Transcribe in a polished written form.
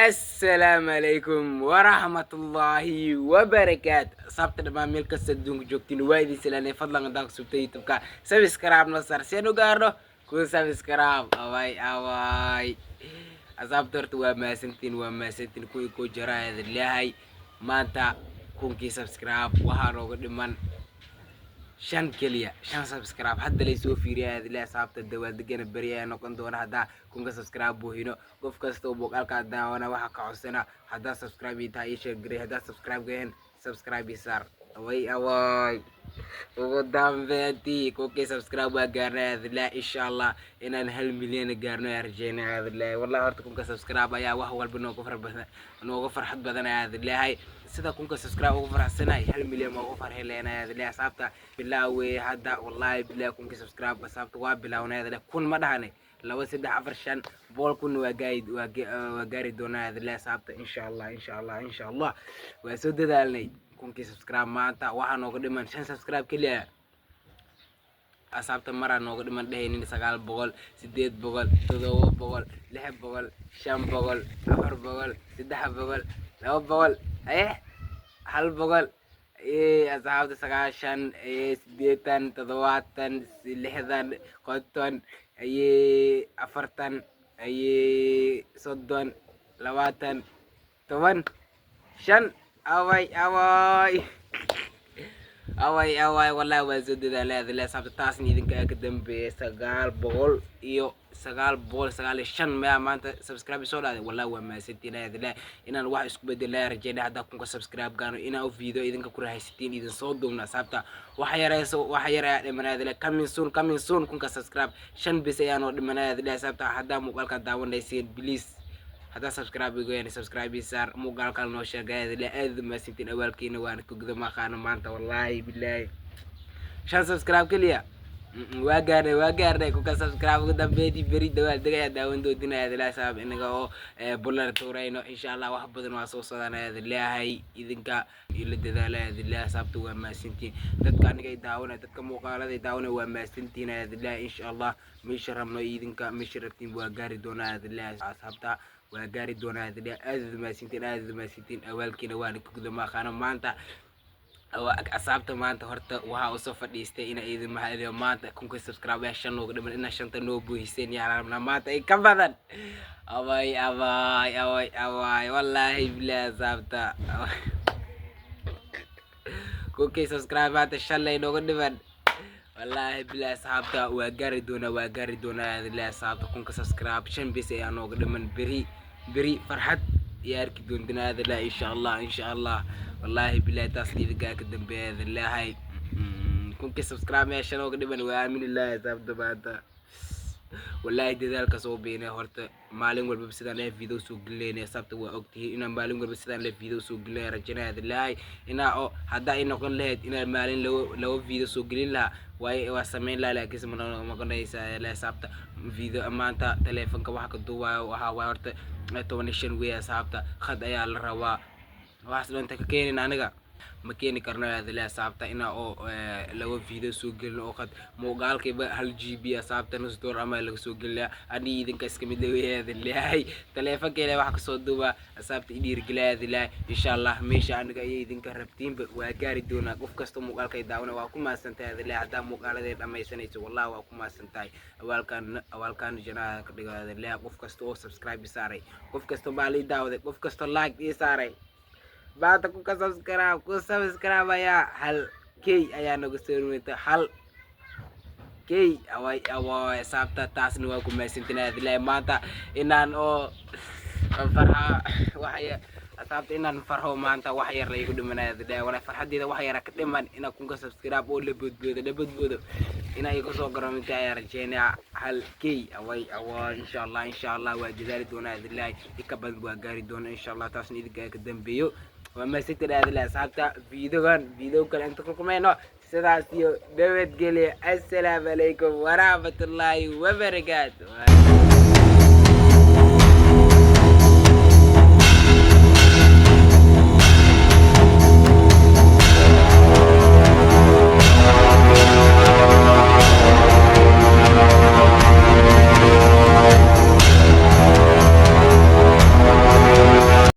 السلام عليكم ورحمة الله وبركاته. صابت دمان ميل كasta adduunka joogtiin waa idin salaanay fadlan hadaan subtay youtube-ka subscribe na sar seen u gaarno ku subscribe away asxaabta horta waa maasantiin kuwii ku jira leeyahay maanta kunkii subscribe waxaa nooga dhiman shan keliya shan subscribe hadda lay soo fiiriyay ilaa asxaabta dawaaldegana bariya noqon doona hadda kunka subscribe buuhino qof kasta oo boqolka daawana waxa ka codsana hadda subscribe inta ay share garay hadda subscribe gayn subscribe sar away ugu dambeyntii kunkii subscribe waa gaarnay ilaa insha Allah inaan 1 milyan gaarno arjeena ilaa wallahi horta kunka subscribe ayaa wax walba nooga farxad badan ilaahay sida kunka subscribe ugu faraxsanahay 1 milyan ma ugu farxay leenahay ilaa asxaabta bilaaway hadda wallahi bilaa kunka subscribe asxaabta waa bilawnay ilaa kun ma dhahanay 2 3 4 5 bool kun waa gaari doonaa ilaa asxaabta insha Allah waa soo dadaalnay kunki subscribe maanta waxa nooga dhiman 5 subscribe kaliya asxaabta mara nooga dhiman dhahaynin 900 800 700 600 500 400 300 200 hal boqol asxaabta 9 8 7 6 konton 40 30 20 10 5 away wallahi waa soo dadaalay ilaa asxaabta taasni idinka ka dambeeyay 900 iyo 995 ma maanta subscribe soo dhaaday wallahi waa maasantiin ilaa inaan wax isku bedelay rajeynaa hadda kunka subscribe gaano inaan video idinka ku raahaysiin idin soo duubna asxaabta wax yaraa dhimanaa ilaa coming soon kunka subscribe 5 bis ayaan oo dhimanaa ilaa asxaabta hadda muuqaalka daawanaysiin please هذا سبسكرايب يقولي سبسكرايب يسار مو قال كان نو شغال لا اذ ما سنتين اول كينا وانا كقد ما خان ما انت والله بالله شان سبسكرايب كليا واغارني كوكا سبسكرايب قدام بيتي بري دوال دغيا داون دو دينا هذا لا سبب انغا او بولر تورينو ان شاء الله wax badan waa soo socdaan ilaahay idinka ila dadaalay ilaahay sabtu waa ma sintiin dadka aniga daawana dadka muuqaalada daawana waa ma sintiin ilaahay in sha Allah meesha rabno idinka meesha rabtiin waa gaari doonaa ilaahay asxaabta waa gaari doonaa aad ma sintiin awaalkiina waan ku gudama qaana maanta asxaabta maanta horta waxa uu soo fadhiistay in ay idin mahadiyo maanta kunka subscribe shan nooga dhiman in shanta noo buuhiseen yaarna maanta ay ka badan away wallahi bilaa asxaabta kunka subscribe maanta shalay nooga dhiman والله بلا صاحبتا وغاري دونا لا صاحبتا كونك سبسكرايب شن بيس اي انو غدمن بري فرحت ياركي دوندنا هذا لا ان شاء الله والله بلا تاسلي دقاك دنبي هذا لا هاي كونك سبسكرايب يا شنو غدمن وامن الله صاحبتا باتا والله دذلك سو بينا هورتا مالين walba sidaan ay video soo galeynay sabta waa ogtahay in maalin walba sidaan la video soo galeynay rajana hadalay ina oo hada ay noqon lahayd in maalin lawo video soo galin la way waa sameyn la laakiin ma qonaysa la sabta video amaanta telefoonka waxa ka duwaa waxa waa horta 15 way sabta khad ayaa la rabaa waxa doonta ka keenin aniga ma keeni karno la sabta ina oo lawo video soo galin oo qad muuqaalkayba 1 GB sabta nus door ama laga soo galiya ani idinka iska mid leeyahay telefoonkeena waxa ka soo duuba sabta idhiir galaadila insha Allah meesha aniga ay idinka rabtiinba waa gaari doona qof kasta muuqaalkay daawana waa ku maasantahay ilaa hada muuqaaladeed dhamaysanayso wallahi waa ku maasantahay awalkan janaa ka dhigaada ilaa qof kasta oo subscribe saaray qof kasta baali daawada qof kasta like saaray بعد كوكا سبسكرايب يا هل كي ايا نغو سيرمنت هل كي away sabta taasna waa ku maasantinaa ilaa maanta inaan oo farha waxay asxaabta inaan farho maanta wax yar la igu dhimanaa ilaa wala farxadeeda wax yar ka dhiman ina kunka subscribe oo la badboodo ina igu soo garoomta ay rajeynaa hal kay away insha Allah waa jadaali doonaa ilaa ikabad waa gaari doona insha Allah taasna idinka ka dambeeyo وما سكت هذا أصحابتا فيديو كان أنتم كمان سداسيو دبت قلي السلام عليكم ورحمة الله وبركاته.